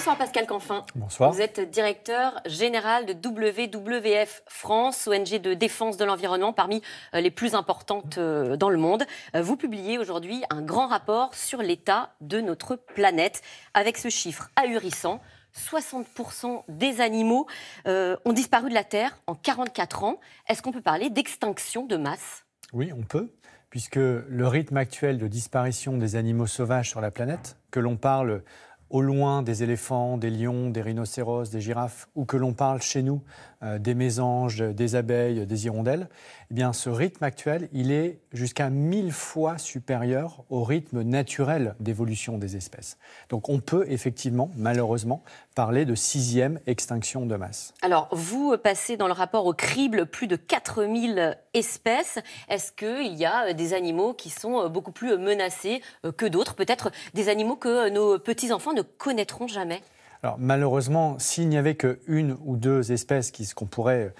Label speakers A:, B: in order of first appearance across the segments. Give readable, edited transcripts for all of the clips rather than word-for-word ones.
A: Bonsoir Pascal Canfin.
B: Bonsoir.
A: Vous êtes directeur général de WWF France, ONG de défense de l'environnement parmi les plus importantes dans le monde. Vous publiez aujourd'hui un grand rapport sur l'état de notre planète avec ce chiffre ahurissant. 60% des animaux ont disparu de la Terre en 44 ans. Est-ce qu'on peut parler d'extinction de masse ?
B: Oui, on peut, puisque le rythme actuel de disparition des animaux sauvages sur la planète, que l'on parle au loin des éléphants, des lions, des rhinocéros, des girafes, ou que l'on parle chez nous des mésanges, des abeilles, des hirondelles, eh bien, ce rythme actuel, il est jusqu'à 1000 fois supérieur au rythme naturel d'évolution des espèces. Donc on peut effectivement, malheureusement, parler de 6e extinction de masse.
A: Alors, vous passez dans le rapport au crible plus de 4000 espèces. Est-ce qu'il y a des animaux qui sont beaucoup plus menacés que d'autres ? Peut-être des animaux que nos petits-enfants ne connaîtront jamais ?
B: Alors, malheureusement, s'il n'y avait qu'une ou deux espèces qu'on pourrait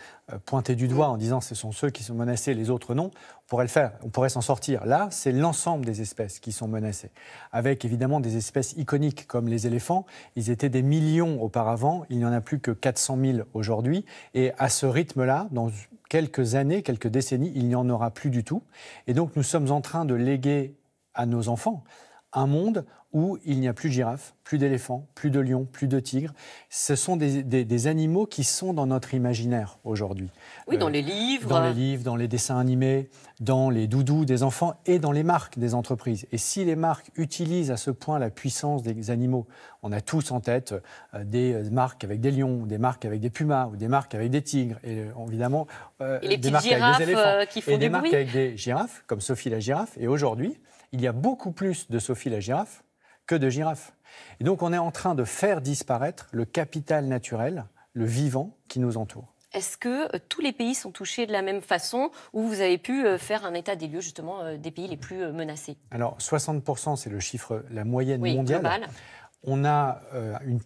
B: pointer du doigt en disant que ce sont ceux qui sont menacés, les autres non, on pourrait le faire, on pourrait s'en sortir. Là, c'est l'ensemble des espèces qui sont menacées, avec évidemment des espèces iconiques comme les éléphants. Ils étaient des millions auparavant, il n'y en a plus que 400 000 aujourd'hui, et à ce rythme-là, dans quelques années, quelques décennies, il n'y en aura plus du tout. Et donc, nous sommes en train de léguer à nos enfants un monde où il n'y a plus de girafes, plus d'éléphants, plus de lions, plus de tigres. Ce sont des animaux qui sont dans notre imaginaire aujourd'hui.
A: Oui, dans les livres.
B: Dans les livres, dans les dessins animés, dans les doudous des enfants et dans les marques des entreprises. Et si les marques utilisent à ce point la puissance des animaux, on a tous en tête des marques avec des lions, des marques avec des pumas ou des marques avec des tigres, et évidemment
A: et les
B: des
A: petites
B: marques avec des éléphants.
A: girafes qui font
B: et
A: du
B: des marques
A: bruit.
B: avec des girafes, comme Sophie la girafe. Et aujourd'hui, il y a beaucoup plus de Sophie la girafe que de girafes. Et donc on est en train de faire disparaître le capital naturel, le vivant qui nous entoure.
A: Est-ce que tous les pays sont touchés de la même façon ou vous avez pu faire un état des lieux justement des pays les plus menacés ?
B: Alors 60%, c'est le chiffre, la moyenne mondiale.
A: Global.
B: On a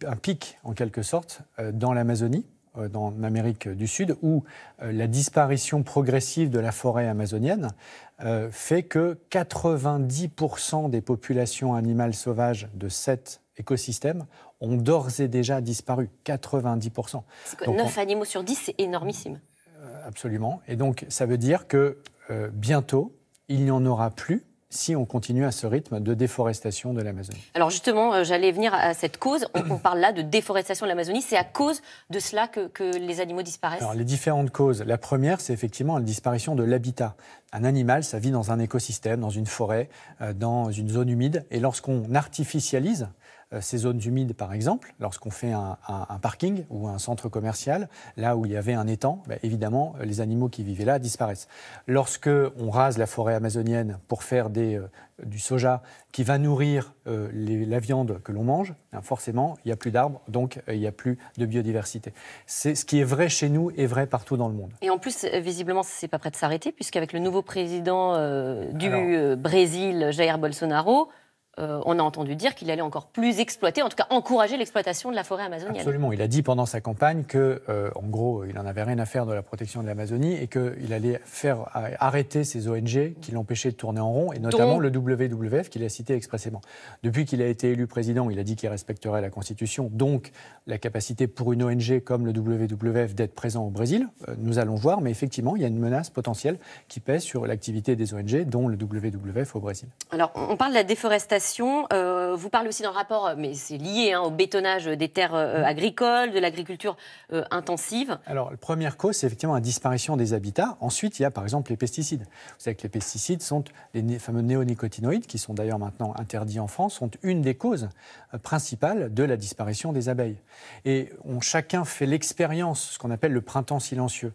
B: un pic en quelque sorte dans l'Amazonie, dans l'Amérique du Sud, où la disparition progressive de la forêt amazonienne fait que 90% des populations animales sauvages de cet écosystème ont d'ores et déjà disparu. 90%.
A: C'est quoi, 9 animaux sur 10, c'est énormissime.
B: Absolument. Et donc, ça veut dire que bientôt, il n'y en aura plus si on continue à ce rythme de déforestation de l'Amazonie.
A: Alors justement, j'allais venir à cette cause. On parle là de déforestation de l'Amazonie. C'est à cause de cela que les animaux disparaissent ?
B: Alors, les différentes causes. La première, c'est effectivement la disparition de l'habitat. Un animal, ça vit dans un écosystème, dans une forêt, dans une zone humide. Et lorsqu'on artificialise ces zones humides, par exemple, lorsqu'on fait un parking ou un centre commercial, là où il y avait un étang, évidemment, les animaux qui vivaient là disparaissent. Lorsqu'on rase la forêt amazonienne pour faire du soja qui va nourrir la viande que l'on mange, forcément, il n'y a plus d'arbres, donc il n'y a plus de biodiversité. C'est ce qui est vrai chez nous est vrai partout dans le monde.
A: Et en plus, visiblement, ce n'est pas prêt de s'arrêter, puisqu'avec le nouveau président du Brésil, Jair Bolsonaro, on a entendu dire qu'il allait encore plus exploiter, en tout cas encourager l'exploitation de la forêt amazonienne.
B: Absolument. Il a dit pendant sa campagne que, en gros, il n'en avait rien à faire de la protection de l'Amazonie et qu'il allait faire arrêter ces ONG qui l'empêchaient de tourner en rond, et notamment le WWF qu'il a cité expressément. Depuis qu'il a été élu président, il a dit qu'il respecterait la Constitution, donc la capacité pour une ONG comme le WWF d'être présent au Brésil. Nous allons voir, mais effectivement, il y a une menace potentielle qui pèse sur l'activité des ONG, dont le WWF au Brésil.
A: Alors, on parle de la déforestation. Vous parlez aussi dans le rapport, mais c'est lié au bétonnage des terres agricoles, de l'agriculture intensive.
B: Alors, la première cause, c'est effectivement la disparition des habitats. Ensuite, il y a par exemple les pesticides. Vous savez que les pesticides sont les fameux néonicotinoïdes, qui sont d'ailleurs maintenant interdits en France, sont une des causes principales de la disparition des abeilles. Et chacun fait l'expérience, ce qu'on appelle le printemps silencieux.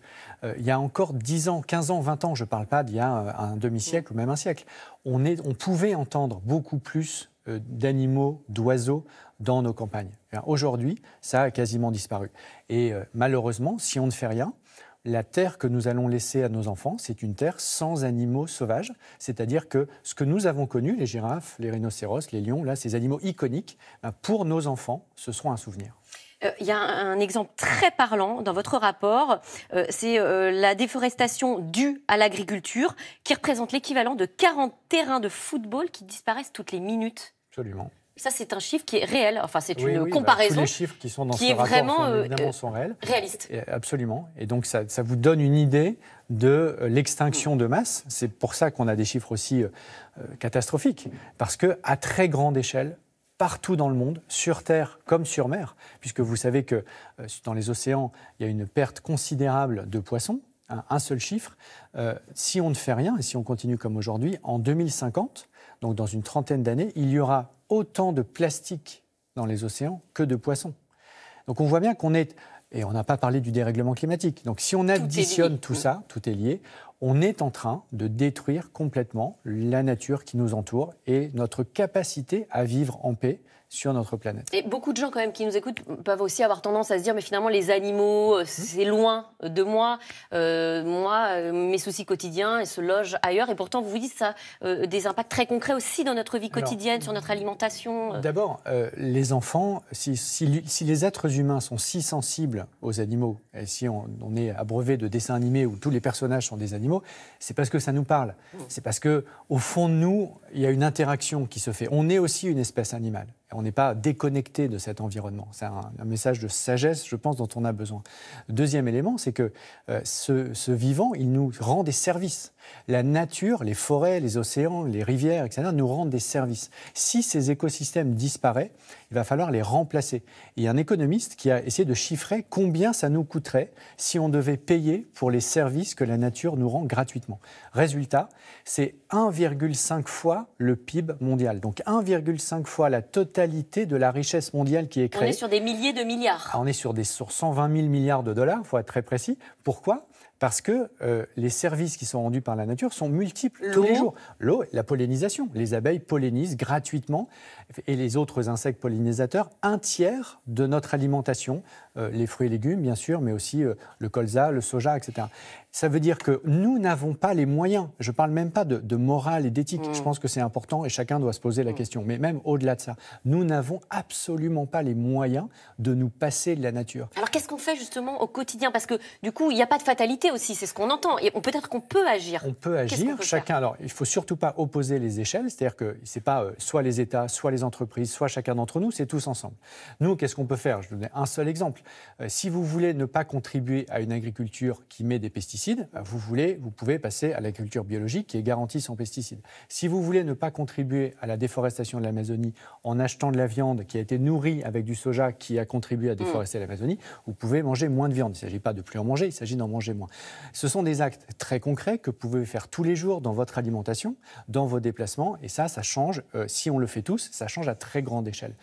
B: Il y a encore 10 ans, 15 ans, 20 ans, je ne parle pas d'il y a un demi-siècle ou même un siècle, on pouvait entendre beaucoup plus d'animaux, d'oiseaux dans nos campagnes. Aujourd'hui, ça a quasiment disparu. Et malheureusement, si on ne fait rien, la terre que nous allons laisser à nos enfants, c'est une terre sans animaux sauvages. C'est-à-dire que ce que nous avons connu, les girafes, les rhinocéros, les lions, là, ces animaux iconiques, pour nos enfants, ce seront un souvenir.
A: Il y a un exemple très parlant dans votre rapport, c'est la déforestation due à l'agriculture qui représente l'équivalent de 40 terrains de football qui disparaissent toutes les minutes.
B: Absolument.
A: Ça, c'est un chiffre qui est réel. Enfin, c'est
B: oui,
A: une comparaison.
B: Tous les chiffres qui sont dans
A: qui
B: ce
A: est
B: rapport
A: vraiment
B: évidemment sont réels.
A: Réaliste.
B: Absolument. Et donc, ça vous donne une idée de l'extinction de masse. C'est pour ça qu'on a des chiffres aussi catastrophiques. Parce qu'à très grande échelle, partout dans le monde, sur Terre comme sur mer, puisque vous savez que dans les océans, il y a une perte considérable de poissons, un seul chiffre. Si on ne fait rien, et si on continue comme aujourd'hui, en 2050, donc dans une trentaine d'années, il y aura autant de plastique dans les océans que de poissons. Donc on voit bien qu'on est... Et on n'a pas parlé du dérèglement climatique. Donc si on additionne tout ça, tout est lié, on est en train de détruire complètement la nature qui nous entoure et notre capacité à vivre en paix sur notre planète.
A: Et beaucoup de gens quand même qui nous écoutent peuvent aussi avoir tendance à se dire mais finalement les animaux c'est loin de moi, mes soucis quotidiens ils se logent ailleurs et pourtant vous vous dites ça des impacts très concrets aussi dans notre vie quotidienne, sur notre alimentation.
B: D'abord, les enfants, si les êtres humains sont si sensibles aux animaux, et si on est abreuvé de dessins animés où tous les personnages sont des animaux, c'est parce que ça nous parle. C'est parce qu'au fond de nous, il y a une interaction qui se fait. On est aussi une espèce animale. On n'est pas déconnecté de cet environnement. C'est un message de sagesse, je pense, dont on a besoin. Deuxième élément, c'est que ce vivant, il nous rend des services. La nature, les forêts, les océans, les rivières, etc., nous rendent des services. Si ces écosystèmes disparaissent, il va falloir les remplacer. Il y a un économiste qui a essayé de chiffrer combien ça nous coûterait si on devait payer pour les services que la nature nous rend gratuitement. Résultat, c'est 1,5 fois le PIB mondial. Donc 1,5 fois la totalité de la richesse mondiale qui est créée.
A: On est sur des milliers de milliards.
B: On est sur 120 000 milliards de dollars, il faut être très précis. Pourquoi ? Parce que les services qui sont rendus par la nature sont multiples tous les jours. L'eau, la pollinisation. Les abeilles pollinisent gratuitement et les autres insectes pollinisateurs, un tiers de notre alimentation, les fruits et légumes bien sûr, mais aussi le colza, le soja, etc. Ça veut dire que nous n'avons pas les moyens. Je ne parle même pas de morale et d'éthique. Je pense que c'est important et chacun doit se poser la question. Mais même au-delà de ça, nous n'avons absolument pas les moyens de nous passer de la nature.
A: Alors qu'est-ce qu'on fait justement au quotidien ? Parce que du coup, il n'y a pas de fatalité aussi, c'est ce qu'on entend. Et peut-être qu'on peut agir.
B: On peut agir, chacun. Alors, il ne faut surtout pas opposer les échelles. C'est-à-dire que ce n'est pas soit les États, soit les entreprises, soit chacun d'entre nous, c'est tous ensemble. Nous, qu'est-ce qu'on peut faire ? Je vous donne un seul exemple. Si vous voulez ne pas contribuer à une agriculture qui met des pesticides, vous pouvez passer à l'agriculture biologique qui est garantie sans pesticides. Si vous voulez ne pas contribuer à la déforestation de l'Amazonie en achetant de la viande qui a été nourrie avec du soja qui a contribué à déforester l'Amazonie, vous pouvez manger moins de viande. Il ne s'agit pas de plus en manger, il s'agit d'en manger moins. Ce sont des actes très concrets que vous pouvez faire tous les jours dans votre alimentation, dans vos déplacements, et ça change. Si on le fait tous, ça change à très grande échelle.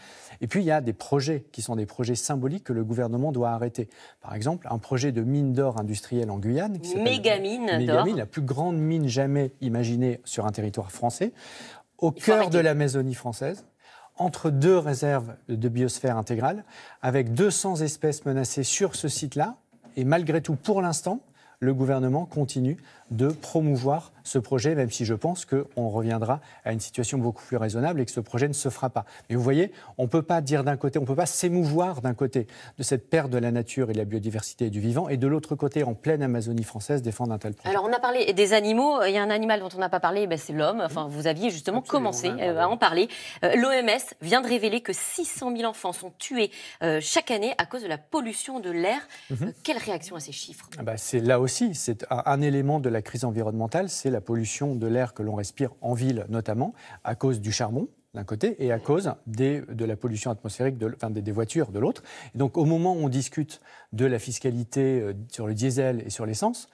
B: Et puis, il y a des projets qui sont des projets symboliques que le gouvernement doit arrêter. Par exemple, un projet de mine d'or industrielle en Guyane.
A: Mégamine d'or.
B: La plus grande mine jamais imaginée sur un territoire français, au cœur de l'Amazonie française, entre deux réserves de biosphère intégrale, avec 200 espèces menacées sur ce site-là. Et malgré tout, pour l'instant, le gouvernement continue de promouvoir ce projet, même si je pense qu'on reviendra à une situation beaucoup plus raisonnable et que ce projet ne se fera pas. Mais vous voyez, on ne peut pas dire d'un côté, on ne peut pas s'émouvoir d'un côté de cette perte de la nature et de la biodiversité et du vivant, et de l'autre côté, en pleine Amazonie française, défendre un tel projet.
A: Alors on a parlé des animaux, il y a un animal dont on n'a pas parlé, c'est l'homme. Enfin, vous aviez justement commencé à en parler. L'OMS vient de révéler que 600 000 enfants sont tués chaque année à cause de la pollution de l'air. Quelle réaction à ces chiffres ?
B: C'est là aussi, c'est un élément de la crise environnementale, c'est la pollution de l'air que l'on respire en ville notamment, à cause du charbon d'un côté et à cause de la pollution atmosphérique des voitures de l'autre. Et donc au moment où on discute de la fiscalité sur le diesel et sur l'essence,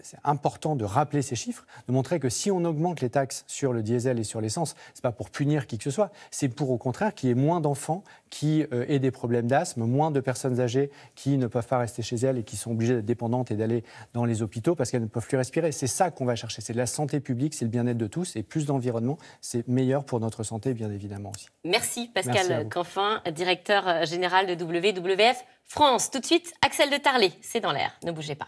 B: c'est important de rappeler ces chiffres, de montrer que si on augmente les taxes sur le diesel et sur l'essence, ce n'est pas pour punir qui que ce soit, c'est pour au contraire qu'il y ait moins d'enfants qui aient des problèmes d'asthme, moins de personnes âgées qui ne peuvent pas rester chez elles et qui sont obligées d'être dépendantes et d'aller dans les hôpitaux parce qu'elles ne peuvent plus respirer. C'est ça qu'on va chercher, c'est de la santé publique, c'est le bien-être de tous et plus d'environnement, c'est meilleur pour notre santé bien évidemment aussi.
A: Merci Pascal Canfin, directeur général de WWF France. Tout de suite, Axel de Tarlé, c'est dans l'air, ne bougez pas.